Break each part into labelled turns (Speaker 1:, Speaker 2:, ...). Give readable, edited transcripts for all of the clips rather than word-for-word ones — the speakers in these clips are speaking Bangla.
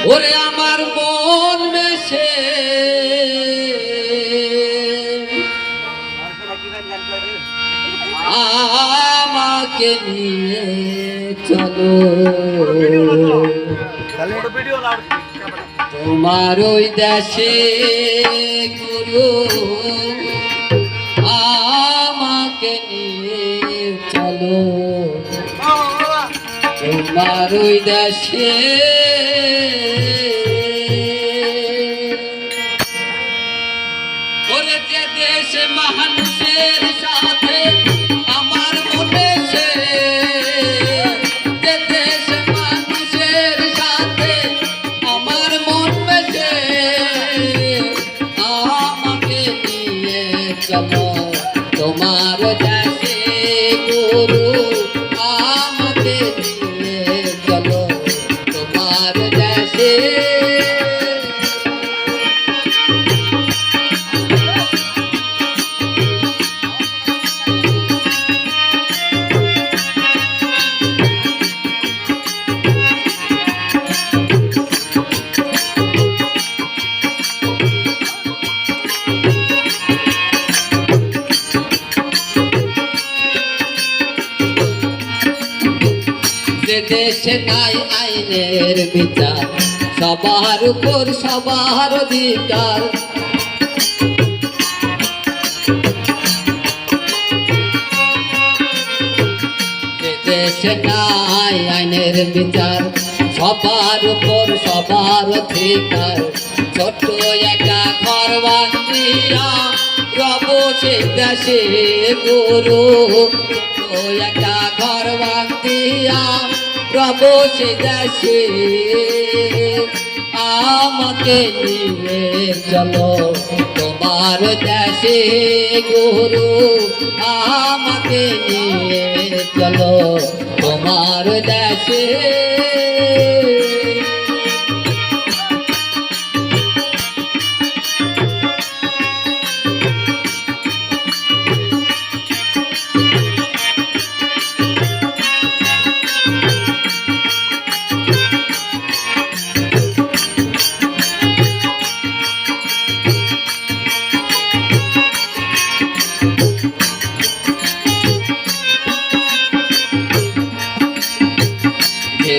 Speaker 1: ওরে আমার মন মেশে আমাকে নিয়ে চলো তোমার ওই দেশে গুরু আমাকে নিয়ে চলো তোমার ওই দেশে ওরে যে দেশ মানুষের সাথে আমার মনে সে যে দেশ মানুষের সাথে আমার মন বেশে আমাকে নিয়ে চলো তোমার দেশে গুরু আমাকে নিয়ে চলো তোমার দেশে দেশে নাই আইনের বিচার সবার উপর সবার অধিকার দেশে নাই আইনের বিচার সবার উপর সবার অধিকার ছোট একটা ঘর বাঁধিয়া রব সে দেশে গুরু একটা ঘর বাঁধিয়া প্রভু সে দেশে আমাকে নিয়ে চলো তোমার দেশে গুরু আমাকে নিয়ে চলো তোমার দেশে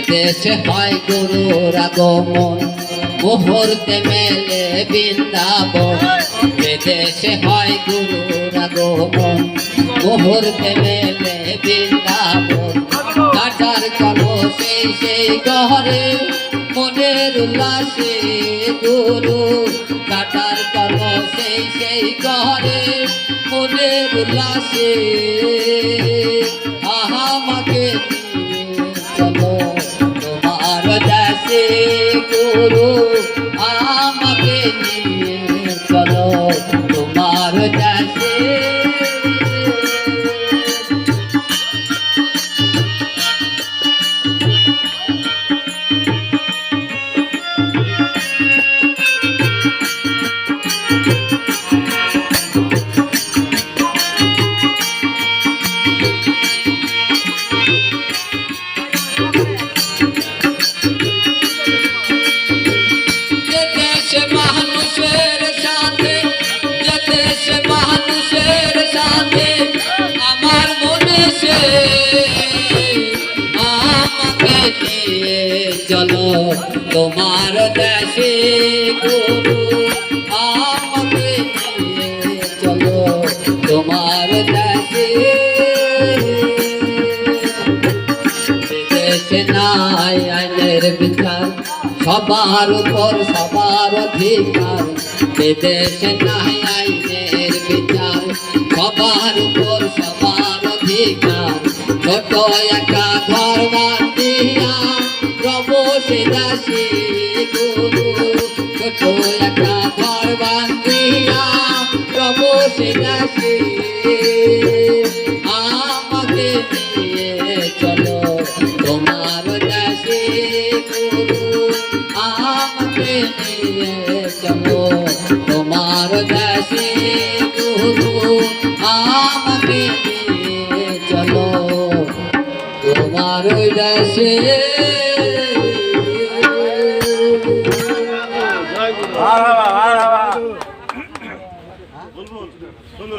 Speaker 1: দেশে হয় গুরুর আগমন মুহূর্তে মেলে বৃন্দাবন দেশে হয় গুরুর আগমন মুহূর্তে মেলে বৃন্দাবন কাটার কলো সেই ঘরে মনের উল্লাসে গুরু কাটার কলো সেই ঘরে মনের উল্লাসে আমাকে চলো তোমার দেশে গুরু আমাকে নিয়ে চলো তোমার দেশে মানুষের সাথে আমার মনে সে আমাকে নিয়ে চলো তোমার দেশে গুরু আমাকে নিয়ে চলো তোমার দেশে দেশে নাই আইনের বিচার সবার উপর সবার অধিকার দেশে নাই আইনের বিচার সবার উপর সবার অধিকার ছোট একটা ঘর বাঁধিয়া প্রভু সে দাসী গুরু ছোট একটা ঘর বাঁধিয়া প্রভু সে দাসী আমাকে নিয়ে চলো তোমার দেশে গুরু আমাকে নিয়ে চলো তোমার দেশে গুরু আমাকে নিয়ে চলো তোমার তোমার ওই দেশে
Speaker 2: সুন্দর